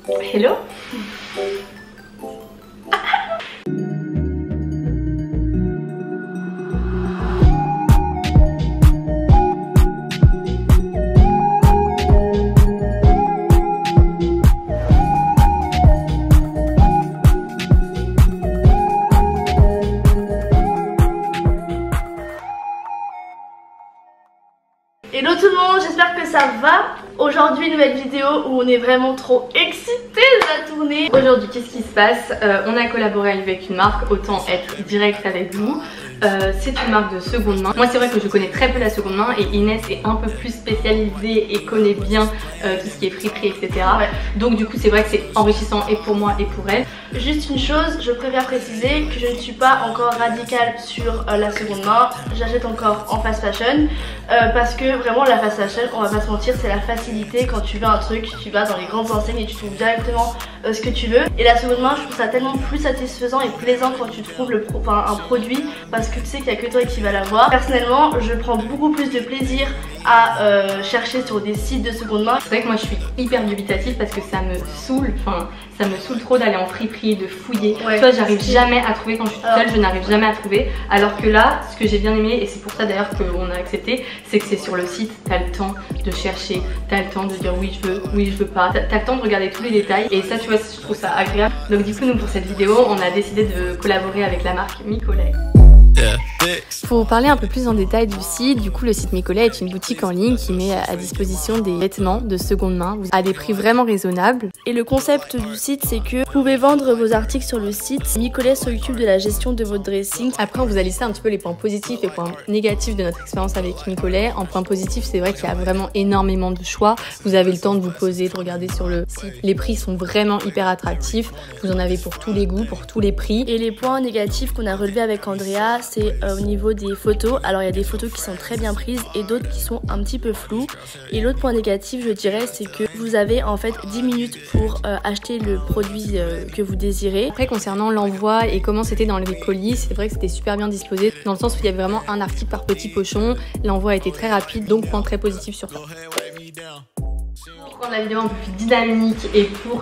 Hello. Hello tout le monde, j'espère que ça va. Aujourd'hui, nouvelle vidéo où on est vraiment trop excités de la tournée. Aujourd'hui, qu'est-ce qui se passe? On a collaboré avec une marque, autant être direct avec vous. C'est une marque de seconde main. Moi c'est vrai que je connais très peu la seconde main et Inès est un peu plus spécialisée et connaît bien tout ce qui est friperie, etc. Ouais. Donc du coup c'est vrai que c'est enrichissant et pour moi et pour elle. Juste une chose, je préfère préciser que je ne suis pas encore radicale sur la seconde main. J'achète encore en fast fashion parce que vraiment la fast fashion, on va pas se mentir, c'est la facilité. Quand tu veux un truc, tu vas dans les grandes enseignes et tu trouves directement ce que tu veux. Et la seconde main, je trouve ça tellement plus satisfaisant et plaisant quand tu trouves un produit parce que tu sais qu'il n'y a que toi qui va l'avoir. Personnellement, je prends beaucoup plus de plaisir à chercher sur des sites de seconde main. C'est vrai que moi je suis hyper dubitative parce que ça me saoule, ça me saoule trop d'aller en friperie, de fouiller. Ouais, toi j'arrive jamais à trouver quand je suis toute seule, je n'arrive jamais à trouver. Alors que là, ce que j'ai bien aimé, et c'est pour ça d'ailleurs qu'on a accepté, c'est que c'est sur le site, t'as le temps de chercher, t'as le temps de dire oui je veux pas, t'as le temps de regarder tous les détails et ça tu vois, je trouve ça agréable. Donc du coup nous pour cette vidéo, on a décidé de collaborer avec la marque Micolaix. Pour parler un peu plus en détail du site, du coup le site Micolaix est une boutique en ligne qui met à disposition des vêtements de seconde main à des prix vraiment raisonnables. Et le concept du site, c'est que vous pouvez vendre vos articles sur le site. Micolaix s'occupe de la gestion de votre dressing. Après on vous a listé un petit peu les points positifs et les points négatifs de notre expérience avec Micolaix. En point positif, c'est vrai qu'il y a vraiment énormément de choix. Vous avez le temps de vous poser, de regarder sur le site. Les prix sont vraiment hyper attractifs. Vous en avez pour tous les goûts, pour tous les prix. Et les points négatifs qu'on a relevés avec Andrea, c'est au niveau des photos. Alors il y a des photos qui sont très bien prises et d'autres qui sont un petit peu floues. Et l'autre point négatif, je dirais, c'est que vous avez en fait 10 minutes pour acheter le produit que vous désirez. Après concernant l'envoi et comment c'était dans les colis, c'est vrai que c'était super bien disposé dans le sens où il y avait vraiment un article par petit pochon. L'envoi a été très rapide, donc point très positif sur ça. Pour rendre la vidéo un peu plus dynamique et pour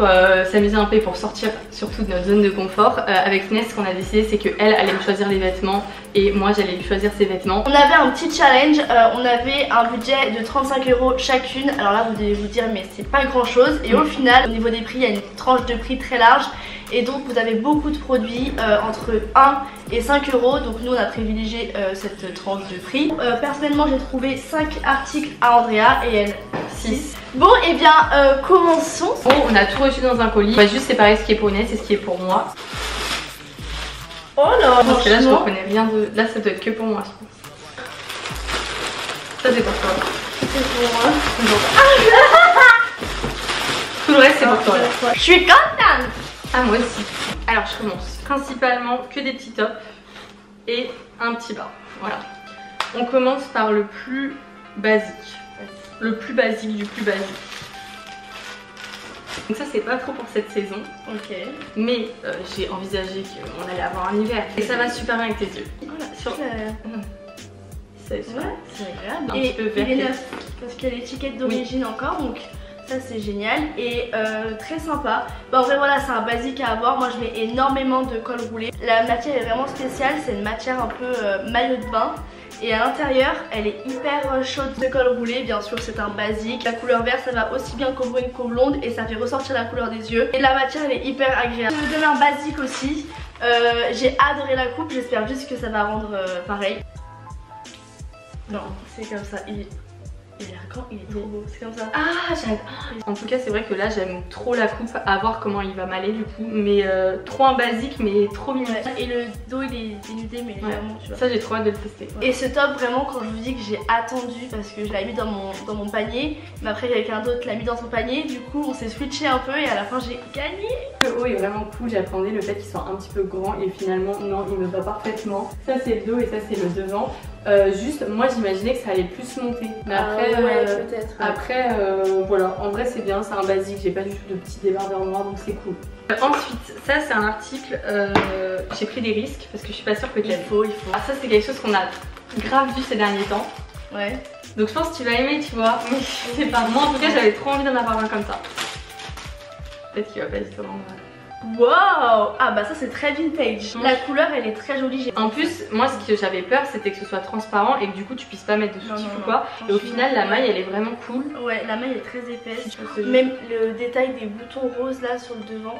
s'amuser un peu et pour sortir surtout de notre zone de confort, avec Inès ce qu'on a décidé c'est qu'elle allait me choisir les vêtements et moi j'allais lui choisir ses vêtements. On avait un petit challenge, on avait un budget de 35 € chacune. Alors là vous devez vous dire mais c'est pas grand chose et au final au niveau des prix il y a une tranche de prix très large. Et donc vous avez beaucoup de produits entre 1 et 5 €. Donc nous on a privilégié cette tranche de prix. Personnellement j'ai trouvé 5 articles à Andrea et elle 6. Bon et bien commençons. Bon, on a tout reçu dans un colis. On va juste séparer ce qui est pour Inès et ce qui est pour moi. Oh là, parce que là je reconnais rien de... Là ça doit être que pour moi je pense. Ça c'est pour toi. C'est pour moi. Tout le reste c'est pour toi là. Je suis contente. Ah moi aussi. Alors je commence. Principalement que des petits tops et un petit bas. Voilà. On commence par le plus basique. Le plus basique du plus basique. Donc ça c'est pas trop pour cette saison. Ok. Mais j'ai envisagé qu'on allait avoir un hiver. Et ça va super bien avec tes yeux. Voilà, sur... c'est agréable. Un Et petit peu vert. il est neuf parce qu'il y a l'étiquette d'origine encore donc ça c'est génial et très sympa. Bah, en vrai voilà c'est un basique à avoir. Moi je mets énormément de col roulé. La matière est vraiment spéciale, c'est une matière un peu maillot de bain. Et à l'intérieur, elle est hyper chaude de col roulé, bien sûr c'est un basique. La couleur verte ça va aussi bien qu'au brune qu'au blonde et ça fait ressortir la couleur des yeux. Et la matière elle est hyper agréable. Je vais donner un basique aussi. J'ai adoré la coupe, j'espère juste que ça va rendre pareil. Non, c'est comme ça, il est grand, il est trop beau, c'est comme ça. Ah j'aime. En tout cas c'est vrai que là j'aime trop la coupe, à voir comment il va m'aller du coup. Mais trop un basique mais trop mignon. Et le dos il est dénudé mais vraiment tu vois. Ça j'ai trop hâte de le tester. Et ce top vraiment quand je vous dis que j'ai attendu parce que je l'avais mis dans mon panier. Mais après quelqu'un d'autre l'a mis dans son panier. Du coup on s'est switché un peu et à la fin j'ai gagné. Le haut est vraiment cool, j'attendais le fait qu'il soit un petit peu grand et finalement non il me va parfaitement. Ça c'est le dos et ça c'est le devant. Juste moi j'imaginais que ça allait plus monter. Mais après, ouais, peut-être. Après voilà, en vrai c'est bien, c'est un basique, j'ai pas du tout de petits débardeurs noirs donc c'est cool. Ensuite, ça c'est un article, j'ai pris des risques parce que je suis pas sûre que il faut. Alors ça c'est quelque chose qu'on a grave vu ces derniers temps. Ouais. Donc je pense que tu vas aimer tu vois, mais je sais pas, moi en tout cas j'avais trop envie d'en avoir un comme ça. Peut-être qu'il va pas du tout rendre. Wow! Ah bah ça c'est très vintage. La couleur elle est très jolie. En plus, moi ce que j'avais peur c'était que ce soit transparent et que du coup tu puisses pas mettre de soutif ou quoi. Et au final la maille elle est vraiment cool. Ouais, la maille est très épaisse. Même le détail des boutons roses là sur le devant,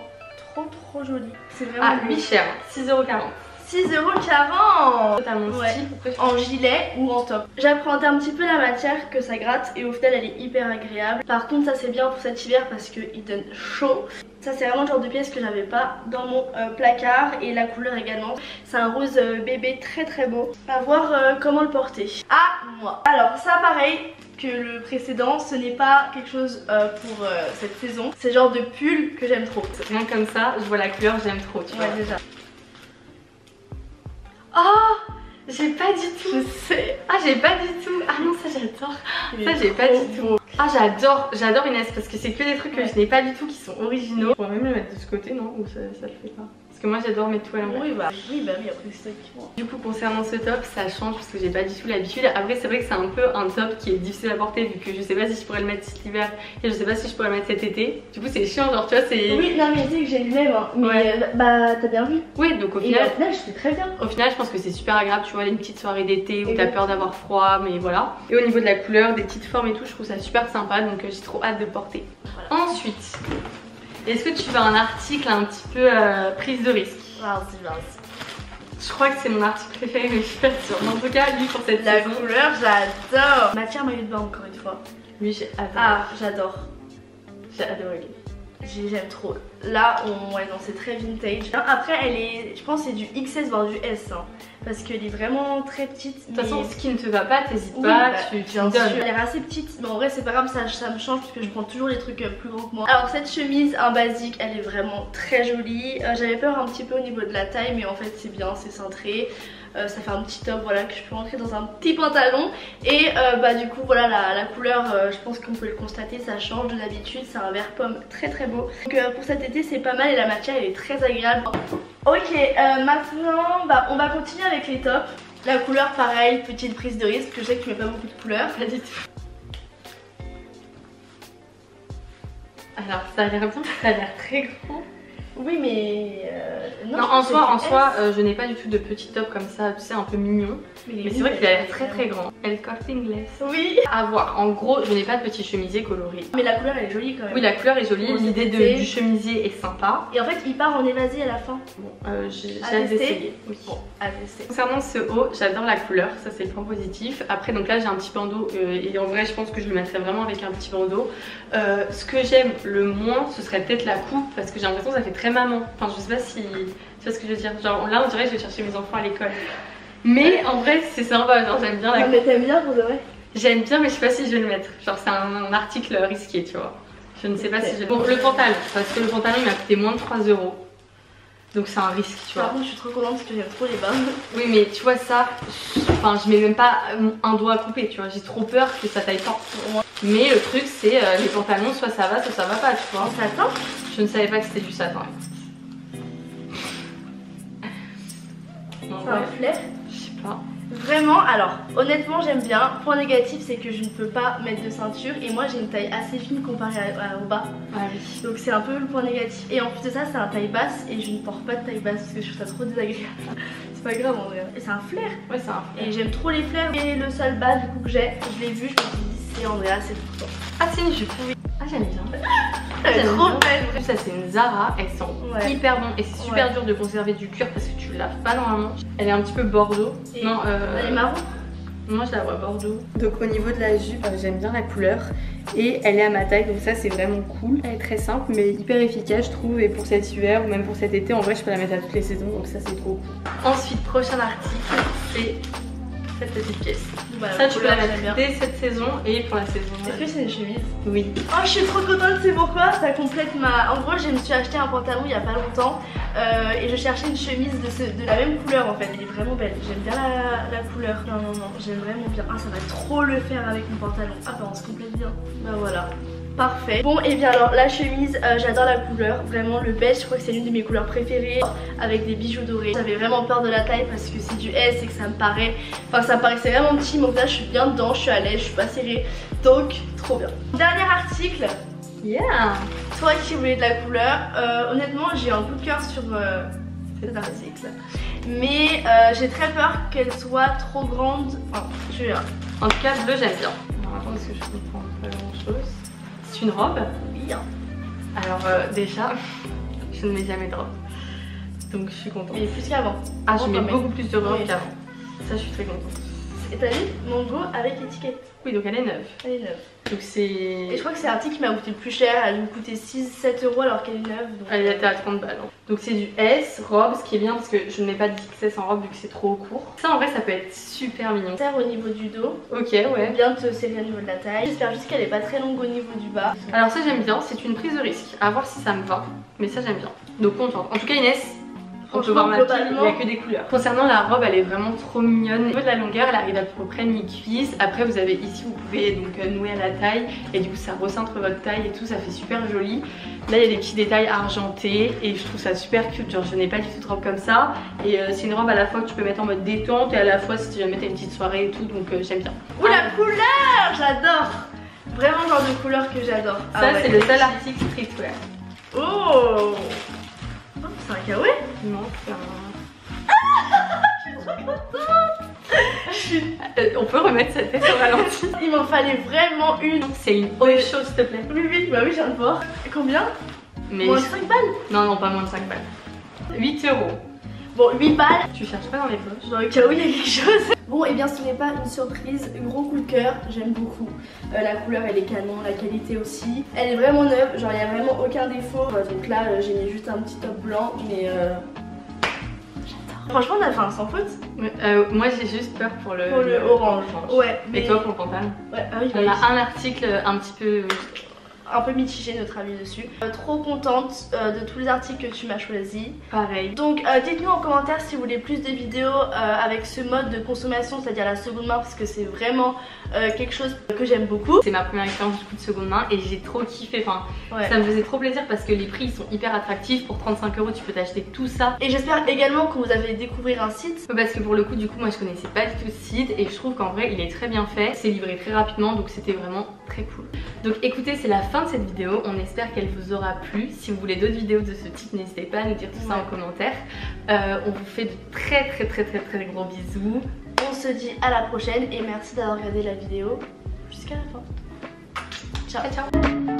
trop joli. C'est vraiment. Ah, lui cher, 6,40 €. 6,40 €. Totalement style. En gilet ou en top. J'appréhendais un petit peu la matière, que ça gratte, et au final elle est hyper agréable. Par contre ça c'est bien pour cet hiver parce qu'il donne chaud. Ça c'est vraiment le genre de pièce que j'avais pas dans mon placard, et la couleur également. C'est un rose bébé très beau. À voir comment le porter. À moi. Alors ça pareil que le précédent, ce n'est pas quelque chose pour cette saison. C'est le genre de pull que j'aime trop. Rien comme ça, je vois la couleur, j'aime trop, tu vois. Déjà. Oh, j'ai pas du tout. Je sais. Ah, j'ai pas du tout. Ah non, ça j'adore. Ça j'ai pas du tout. Ah, j'adore Inès parce que c'est que des trucs que je n'ai pas du tout qui sont originaux. On pourrait même le mettre de ce côté, non? Ou ça le fait pas? Parce que moi j'adore mettre tout à l'envers. Oui, bah oui, après c'est ça qui prend. Du coup, concernant ce top, ça change parce que j'ai pas du tout l'habitude. Après, c'est vrai que c'est un peu un top qui est difficile à porter vu que je sais pas si je pourrais le mettre cet hiver et je sais pas si je pourrais le mettre cet été. Du coup, c'est chiant, genre tu vois, c'est. Oui, non, mais tu sais que j'ai le même, hein. Mais bah, t'as bien vu. Oui, donc au Et final. au final, je fais très bien. Au final, je pense que c'est super agréable, tu vois, une petite soirée d'été où t'as peur d'avoir froid, mais voilà. Et au niveau de la couleur, des petites formes et tout, je trouve ça super sympa, donc j'ai trop hâte de porter. Voilà. Ensuite, est-ce que tu veux un article un petit peu prise de risque? Vas-y. Je crois que c'est mon article préféré, mais je suis pas sûre. Mais en tout cas, lui pour cette La saison. couleur, j'adore. Matière maillot de bain, encore une fois. Lui, j'ai adoré. Ah, j'adore. J'ai adoré lui. J'aime trop. Là, ouais, non, c'est très vintage. Après, elle est, je pense, c'est du XS voire du S, hein, parce qu'elle est vraiment très petite. De toute façon, ce qui ne te va pas, t'hésites oui, pas, bah, tu bien me donnes. sûr. Elle est assez petite, mais en vrai, c'est pas grave, ça me change parce que je prends toujours les trucs plus grands que moi. Alors, cette chemise, un basique, elle est vraiment très jolie. J'avais peur un petit peu au niveau de la taille, mais en fait, c'est bien, c'est cintré. Ça fait un petit top, voilà, que je peux rentrer dans un petit pantalon. Et bah du coup voilà, la couleur, je pense qu'on peut le constater, ça change de d'habitude. C'est un vert pomme très beau. Donc pour cet été c'est pas mal, et la matière elle est très agréable. Ok, maintenant bah, on va continuer avec les tops. La couleur pareil, petite prise de risque, que je sais que tu mets pas beaucoup de couleurs. Pas du tout. Alors ça a l'air bien, ça a l'air très gros. Oui mais non en soi je n'ai pas du tout de petit top comme ça, tu sais, un peu mignon. Mais c'est vrai qu'il a l'air très grand. El Corte Inglés. Oui. À voir. En gros, je n'ai pas de petit chemisier coloré. Mais la couleur elle est jolie quand même. Oui, la couleur est jolie. L'idée du chemisier est sympa. Et en fait il part en évasé à la fin. Bon, j'ai hâte d'essayer. Oui. Bon, à tester. Concernant ce haut, j'adore la couleur, ça c'est le point positif. Après donc là j'ai un petit bandeau et en vrai je pense que je le mettrais vraiment avec un petit bandeau. Ce que j'aime le moins, ce serait peut-être la coupe, parce que j'ai l'impression que ça fait très maman. Enfin je sais pas si tu vois ce que je veux dire. Genre là on dirait que je vais chercher mes enfants à l'école. Mais en vrai c'est sympa, genre j'aime bien la coupe. Mais t'aimes bien pour de vrai? J'aime bien, mais je sais pas si je vais le mettre. Genre c'est un article risqué, tu vois. Je ne sais pas si je vais... Bon, le pantalon, parce que le pantalon il m'a coûté moins de 3 €. Donc c'est un risque, tu vois. Par contre je suis trop contente parce que j'aime trop les bains. Oui mais tu vois ça, enfin je mets même pas un doigt à couper, tu vois. J'ai trop peur que ça taille pas. Mais le truc c'est les pantalons, soit ça va, soit ça va pas, tu vois. En satin? Je ne savais pas que c'était du satin. C'est un flair? Je sais pas. Vraiment, alors honnêtement j'aime bien. Point négatif c'est que je ne peux pas mettre de ceinture, et moi j'ai une taille assez fine comparée au bas. Ah oui. Donc c'est un peu le point négatif. Et en plus de ça c'est un taille basse, et je ne porte pas de taille basse parce que je trouve ça trop désagréable. C'est pas grave en vrai. Et c'est un flair. Ouais c'est un flair. Et j'aime trop les flairs. Et le seul bas du coup que j'ai, je l'ai vu, je me suis dit c'est Andrea, c'est tout le temps. Ah c'est une jupe. Ah j'aime bien. Elle est trop belle. Ça c'est une Zara, elles sont hyper bon, et c'est super dur de conserver du cuir parce que tu le laves pas normalement. Elle est un petit peu bordeaux. Et non, elle est marron. Moi je la vois bordeaux. Donc au niveau de la jupe, j'aime bien la couleur et elle est à ma taille, donc ça c'est vraiment cool. Elle est très simple mais hyper efficace je trouve, et pour cet hiver ou même pour cet été en vrai je peux la mettre à toutes les saisons, donc ça c'est trop cool. Ensuite prochain article c'est cette petite pièce. Bah, ça tu peux la mettre dès cette saison et pour la saison. Est-ce que c'est une chemise? Oui. Oh je suis trop contente, c'est pourquoi ça complète ma... En gros je me suis acheté un pantalon il y a pas longtemps et je cherchais une chemise de la même couleur en fait. Elle est vraiment belle, j'aime bien la couleur. Non j'aime vraiment bien. Ah ça va trop le faire avec mon pantalon. Ah bah on se complète bien. Bah voilà. Parfait. Bon et bien alors la chemise, j'adore la couleur, vraiment le beige, je crois que c'est l'une de mes couleurs préférées, avec des bijoux dorés. J'avais vraiment peur de la taille parce que c'est du S et que ça me paraît, enfin ça me paraissait vraiment petit, donc là je suis bien dedans, je suis à l'aise, je suis pas serrée, donc trop bien. Dernier article. Yeah. Toi qui voulais de la couleur, honnêtement j'ai un coup de cœur sur cet article. Mais j'ai très peur qu'elle soit trop grande. Enfin, je verrai. En tout cas, bleu, j'aime bien. Alors, attends, parce que je comprends pas grand chose. C'est une robe. Oui. Alors, déjà, je ne mets jamais de robe. Donc, je suis contente. Mais plus qu'avant. Ah, je mets beaucoup plus de robes oui. qu'avant. Ça, je suis très contente. Et t'as vu Mango avec étiquette. Oui, donc elle est neuve. Elle est neuve. Donc, c'est. Et je crois que c'est un article qui m'a coûté plus cher. Elle me coûtait 6-7 € alors qu'elle est neuve. Donc... Elle était à 30 balles. Hein. Donc, c'est du S, robe, ce qui est bien parce que je ne mets pas de XS en robe vu que c'est trop court. Ça, en vrai, ça peut être super mignon. Serre au niveau du dos. Ok, ouais. Bien te serrer au niveau de la taille. J'espère juste qu'elle est pas très longue au niveau du bas. Alors, ça, j'aime bien. C'est une prise de risque. À voir si ça me va. Mais ça, j'aime bien. Donc, contente. En tout cas, Inès. On peut voir ma pile, il n'y a que des couleurs. Concernant la robe, elle est vraiment trop mignonne. Au niveau de la longueur, elle arrive à peu près mi-cuisse. Après, vous avez ici, vous pouvez donc nouer à la taille. Et du coup, ça recentre votre taille et tout, ça fait super joli. Là, il y a des petits détails argentés et je trouve ça super cute. Genre, je n'ai pas du tout de robe comme ça. Et c'est une robe à la fois que tu peux mettre en mode détente et à la fois si jamais t'as une petite soirée et tout. Donc, j'aime bien. Ouh, la couleur, j'adore. Vraiment le genre de couleur que j'adore. Ça, ouais, c'est le seul article streetwear. Oh, c'est un kawaii? Non, c'est un... Je suis trop contente. On peut remettre cette tête au ralenti. Il m'en fallait vraiment une. C'est une haute chose, s'il te plaît. Oui, bah oui, je viens de voir. Combien? Mais Moins de 5 balles? Non, pas moins de 5 balles. 8 €. Bon, 8 balles. Tu cherches pas dans les poches? Dans le cas où il y a quelque chose. Bon, et bien ce n'est pas une surprise, gros coup de cœur, j'aime beaucoup. La couleur elle est canon, la qualité aussi. Elle est vraiment neuve, genre il n'y a vraiment aucun défaut. Donc là j'ai mis juste un petit top blanc, mais j'adore. Franchement on a fait un sans faute. Moi j'ai juste peur pour le orange. Ouais. Mais... Et toi pour le pantalon? Ouais, ah oui, on a un article un petit peu... un peu mitigé notre avis dessus. Trop contente de tous les articles que tu m'as choisis. Pareil. Donc dites-nous en commentaire si vous voulez plus de vidéos avec ce mode de consommation, c'est-à-dire la seconde main, parce que c'est vraiment quelque chose que j'aime beaucoup. C'est ma première expérience du coup de seconde main et j'ai trop kiffé. Enfin, ouais. Ça me faisait trop plaisir parce que les prix ils sont hyper attractifs. Pour 35 € tu peux t'acheter tout ça. Et j'espère également que vous avez découvert un site. Parce que pour le coup du coup moi je connaissais pas du tout ce site et je trouve qu'en vrai il est très bien fait. C'est livré très rapidement donc c'était vraiment très cool. Donc écoutez, c'est la fin de cette vidéo. On espère qu'elle vous aura plu. Si vous voulez d'autres vidéos de ce type, n'hésitez pas à nous dire tout ça en commentaire. On vous fait de très gros bisous. On se dit à la prochaine et merci d'avoir regardé la vidéo jusqu'à la fin. Ciao. Ciao.